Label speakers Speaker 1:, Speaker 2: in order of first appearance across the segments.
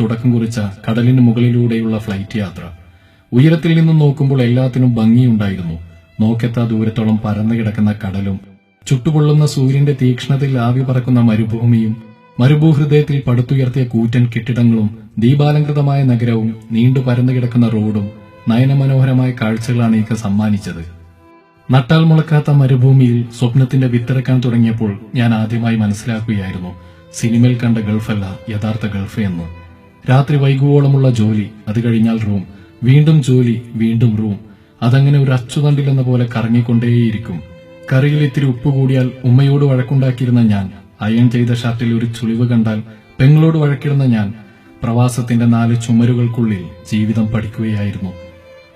Speaker 1: തുടക്കം കുറിച്ച കടലിന് മുകളിലൂടെയുള്ള ഫ്ലൈറ്റ് യാത്ര. ഉയരത്തിൽ നിന്നും നോക്കുമ്പോൾ എല്ലാത്തിനും ഭംഗിയുണ്ടായിരുന്നു. നോക്കെത്താ ദൂരത്തോളം പരന്നു കിടക്കുന്ന കടലും, ചുട്ടുപൊള്ളുന്ന സൂര്യന്റെ തീക്ഷ്ണതയിൽ ആവി പറക്കുന്ന മരുഭൂമിയും, മരുഭൂഹൃദയത്തിൽ പടുത്തുയർത്തിയ കൂറ്റൻ കെട്ടിടങ്ങളും, ദീപാലങ്കൃതമായ നഗരവും, നീണ്ടു പരന്നു കിടക്കുന്ന റോഡും നയനമനോഹരമായ കാഴ്ചകളാണ് എനിക്ക് സമ്മാനിച്ചത്. നട്ടാൽ മുളക്കാത്ത മരുഭൂമിയിൽ സ്വപ്നത്തിന്റെ വിത്തിറക്കാൻ തുടങ്ങിയപ്പോൾ ഞാൻ ആദ്യമായി മനസ്സിലാക്കുകയായിരുന്നു, സിനിമയിൽ കണ്ട ഗൾഫല്ല യഥാർത്ഥ ഗൾഫ് എന്ന്. രാത്രി വൈകുവോളമുള്ള ജോലി, അത് കഴിഞ്ഞാൽ റൂം, വീണ്ടും ജോലി, വീണ്ടും റൂം. അതങ്ങനെ ഒരു അച്ചുതണ്ടിലെന്ന പോലെ കറങ്ങിക്കൊണ്ടേയിരിക്കും. കറിയിൽ ഇത്തിരി ഉപ്പ് കൂടിയാൽ ഉമ്മയോട് വഴക്കുണ്ടാക്കിയിരുന്ന ഞാൻ, അയൺ ചെയ്ത ഷർട്ടിൽ ഒരു ചുളിവ് കണ്ടാൽ പെങ്ങളോട് വഴക്കിടുന്ന ഞാൻ, പ്രവാസത്തിന്റെ 4 ചുമരുകൾക്കുള്ളിൽ ജീവിതം പഠിക്കുകയായിരുന്നു.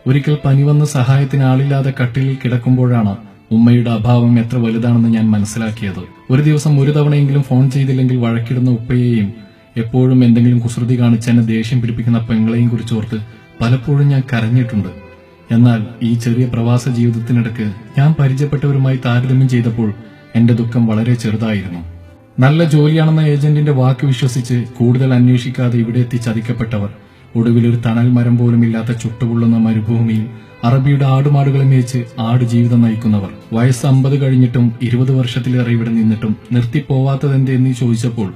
Speaker 1: ഒരിക്കൽ പനി വന്ന് സഹായത്തിന് ആളില്ലാതെ കട്ടിലിൽ കിടക്കുമ്പോഴാണ് ഉമ്മയുടെ അഭാവം എത്ര വലുതാണെന്ന് ഞാൻ മനസ്സിലാക്കിയത്. ഒരു ദിവസം ഒരു തവണയെങ്കിലും ഫോൺ ചെയ്തില്ലെങ്കിൽ വഴക്കിടുന്ന ഉപ്പയെയും, എപ്പോഴും എന്തെങ്കിലും കുസൃതി കാണിച്ച് എന്നെ ദേഷ്യം പിടിപ്പിക്കുന്ന പെങ്ങളെയും കുറിച്ചോർത്ത് പലപ്പോഴും ഞാൻ കരഞ്ഞിട്ടുണ്ട്. എന്നാൽ ഈ ചെറിയ പ്രവാസ ജീവിതത്തിനിടക്ക് ഞാൻ പരിചയപ്പെട്ടവരുമായി താരതമ്യം ചെയ്തപ്പോൾ എന്റെ ദുഃഖം വളരെ ചെറുതായിരുന്നു. നല്ല ജോലിയാണെന്ന ഏജന്റിന്റെ വാക്ക് വിശ്വസിച്ച് കൂടുതൽ അന്വേഷിക്കാതെ ഇവിടെ എത്തി ചതിക്കപ്പെട്ടവർ, ഒടുവിൽ ഒരു തണൽ മരം പോലും ഇല്ലാത്ത ചുട്ടുപൊള്ളുന്ന മരുഭൂമിയിൽ അറബിയുടെ ആടുമാടുകളെ മേച്ച് ആടുജീവിതം നയിക്കുന്നവർ, വയസ്സ് 50 കഴിഞ്ഞിട്ടും 20 വർഷത്തിലേറെ ഇവിടെ നിന്നിട്ടും നിർത്തിപ്പോവാത്തതെന്തെന്ന് ചോദിച്ചപ്പോൾ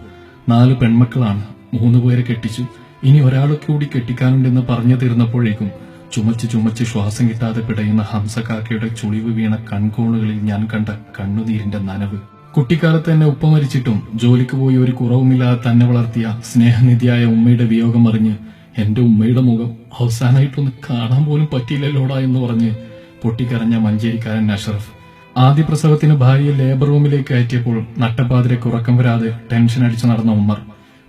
Speaker 1: 4 പെൺമക്കളാണ്, 3 പേരെ കെട്ടിച്ചു, ഇനി ഒരാളെ കൂടി കെട്ടിക്കാനുണ്ടെന്ന് പറഞ്ഞു തീർന്നപ്പോഴേക്കും ചുമച്ച് ചുമച്ച് ശ്വാസം കിട്ടാതെ പിടയുന്ന ഹംസകാക്കയുടെ ചുളിവ് വീണ കൺകോണുകളിൽ ഞാൻ കണ്ട കണ്ണുനീരിന്റെ നനവ്. കുട്ടിക്കാലത്ത് തന്നെ ഉപ്പ മരിച്ചിട്ടും ജോലിക്ക് പോയി ഒരു കുറവുമില്ലാതെ തന്നെ വളർത്തിയ സ്നേഹനിധിയായ ഉമ്മയുടെ വിയോഗം അറിഞ്ഞ് എന്റെ ഉമ്മയുടെ മുഖം അവസാനമായിട്ടൊന്ന് കാണാൻ പോലും പറ്റിയില്ലല്ലോടാ എന്ന് പറഞ്ഞ് പൊട്ടിക്കരഞ്ഞ മഞ്ചേരിക്കാരൻ അഷ്റഫ്. ആദ്യ പ്രസവത്തിന് ഭാര്യയെ ലേബർ റൂമിലേക്ക് കയറ്റിയപ്പോൾ നട്ടപ്പാതിരക്ക് ഉറക്കം വരാതെ ടെൻഷൻ അടിച്ചു നടന്ന ഉമ്മർ.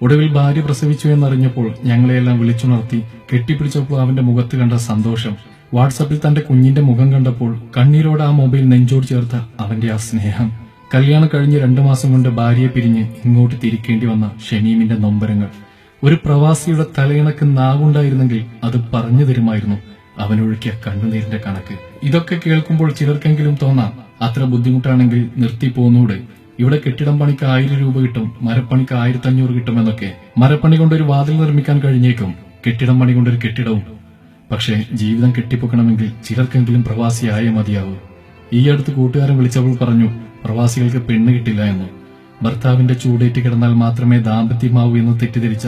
Speaker 1: ഒടുവിൽ ഭാര്യ പ്രസവിച്ചു എന്നറിഞ്ഞപ്പോൾ ഞങ്ങളെയെല്ലാം വിളിച്ചുണർത്തി കെട്ടിപ്പിടിച്ചപ്പോൾ അവന്റെ മുഖത്ത് കണ്ട സന്തോഷം, വാട്സാപ്പിൽ തന്റെ കുഞ്ഞിന്റെ മുഖം കണ്ടപ്പോൾ കണ്ണീരോടെ ആ മൊബൈൽ നെഞ്ചോട് ചേർത്ത അവന്റെ ആ സ്നേഹം, കല്യാണം കഴിഞ്ഞ് 2 മാസം കൊണ്ട് ഭാര്യയെ പിരിഞ്ഞ് ഇങ്ങോട്ട് തിരിക്കേണ്ടി വന്ന ഷമീമിന്റെ നൊമ്പരങ്ങൾ. ഒരു പ്രവാസിയുടെ തലയിണക്ക് നാവുണ്ടായിരുന്നെങ്കിൽ അത് പറഞ്ഞു തരുമായിരുന്നു അവനൊഴുക്കിയ കണ്ണുനീരിന്റെ കണക്ക്. ഇതൊക്കെ കേൾക്കുമ്പോൾ ചിലർക്കെങ്കിലും തോന്നാം, അത്ര ബുദ്ധിമുട്ടാണെങ്കിൽ നിർത്തിപ്പോന്നൂടെ, ഇവിടെ കെട്ടിടം പണിക്ക് 1000 രൂപ കിട്ടും, മരപ്പണിക്ക് 1500 കിട്ടുമെന്നൊക്കെ. മരപ്പണി കൊണ്ടൊരു വാതിൽ നിർമ്മിക്കാൻ കഴിഞ്ഞേക്കും, കെട്ടിടം പണി കൊണ്ടൊരു കെട്ടിടവും. പക്ഷേ ജീവിതം കെട്ടിപ്പൊക്കണമെങ്കിൽ ചിലർക്കെങ്കിലും പ്രവാസിയായേ മതിയാവൂ. ഈ അടുത്ത് കൂട്ടുകാരൻ വിളിച്ചപ്പോൾ പറഞ്ഞു, പ്രവാസികൾക്ക് പെണ്ണ് കിട്ടില്ല എന്ന്. ഭർത്താവിന്റെ ചൂടേറ്റ് കിടന്നാൽ മാത്രമേ ദാമ്പത്യമാവൂ എന്ന് തെറ്റിദ്ധരിച്ച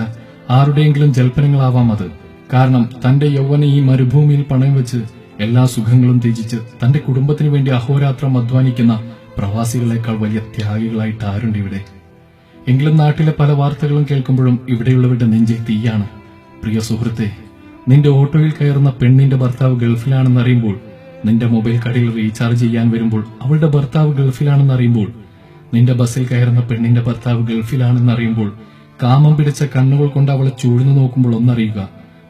Speaker 1: ആരുടെയെങ്കിലും ജൽപ്പനങ്ങളാവാം അത്. കാരണം തന്റെ യൗവന ഈ മരുഭൂമിയിൽ പണയം വെച്ച് എല്ലാ സുഖങ്ങളും ത്യജിച്ച് തന്റെ കുടുംബത്തിനു വേണ്ടി അഹോരാത്രം അധ്വാനിക്കുന്ന പ്രവാസികളെക്കാൾ വലിയ ത്യാഗികളായിട്ട് ആരുണ്ട് ഇവിടെ? എങ്കിലും നാട്ടിലെ പല വാർത്തകളും കേൾക്കുമ്പോഴും ഇവിടെയുള്ളവരുടെ നെഞ്ചിൽ തീയാണ്. പ്രിയ സുഹൃത്തെ, നിന്റെ ഓട്ടോയിൽ കയറുന്ന പെണ്ണിന്റെ ഭർത്താവ് ഗൾഫിലാണെന്നറിയുമ്പോൾ, നിന്റെ മൊബൈൽ കടയിൽ റീചാർജ് ചെയ്യാൻ വരുമ്പോൾ അവളുടെ ഭർത്താവ് ഗൾഫിലാണെന്നറിയുമ്പോൾ, നിന്റെ ബസ്സിൽ കയറുന്ന പെണ്ണിന്റെ ഭർത്താവ് ഗൾഫിലാണെന്നറിയുമ്പോൾ, കാമം പിടിച്ച കണ്ണുകൾ കൊണ്ട് അവളെ ചൂഴ്ന്നു നോക്കുമ്പോൾ ഒന്നറിയുക,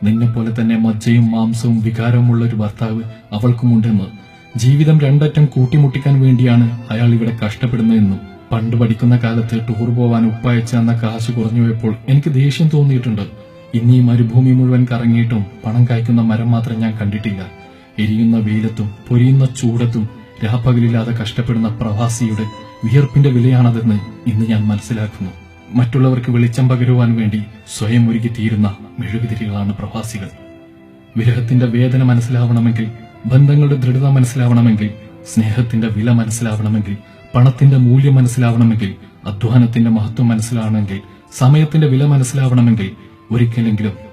Speaker 1: നിന്നെ പോലെ തന്നെ മജ്ജയും മാംസവും വികാരവുമുള്ള ഒരു ഭർത്താവ് അവൾക്കുമുണ്ടെന്ന്. ജീവിതം 2 അറ്റം കൂട്ടിമുട്ടിക്കാൻ വേണ്ടിയാണ് അയാൾ ഇവിടെ കഷ്ടപ്പെടുന്നതെന്നും. പണ്ട് പഠിക്കുന്ന കാലത്ത് ടൂർ പോവാൻ ഉപ്പയച്ച എന്ന കാശ് കുറഞ്ഞു പോയപ്പോൾ എനിക്ക് ദേഷ്യം തോന്നിയിട്ടുണ്ട്. ഇന്നീ മരുഭൂമി മുഴുവൻ കറങ്ങിയിട്ടും പണം കായ്ക്കുന്ന മരം മാത്രം ഞാൻ കണ്ടിട്ടില്ല. എരിയുന്ന വെയിലത്തും പൊരിയുന്ന ചൂടത്തും രാപ്പകലില്ലാതെ കഷ്ടപ്പെടുന്ന പ്രവാസിയുടെ വിയർപ്പിന്റെ വിലയാണതെന്ന് ഇന്ന് ഞാൻ മനസ്സിലാക്കുന്നു. മറ്റുള്ളവർക്ക് വെളിച്ചം പകരുവാൻ വേണ്ടി സ്വയം ഒരുക്കി തീരുന്ന മെഴുകുതിരികളാണ് പ്രവാസികൾ. വിരഹത്തിന്റെ വേദന മനസ്സിലാവണമെങ്കിൽ, ബന്ധങ്ങളുടെ ദൃഢത മനസ്സിലാവണമെങ്കിൽ, സ്നേഹത്തിന്റെ വില മനസ്സിലാവണമെങ്കിൽ, പണത്തിന്റെ മൂല്യം മനസ്സിലാവണമെങ്കിൽ, അധ്വാനത്തിന്റെ മഹത്വം മനസ്സിലാവണമെങ്കിൽ, സമയത്തിന്റെ വില മനസ്സിലാവണമെങ്കിൽ ഒരിക്കലെങ്കിലും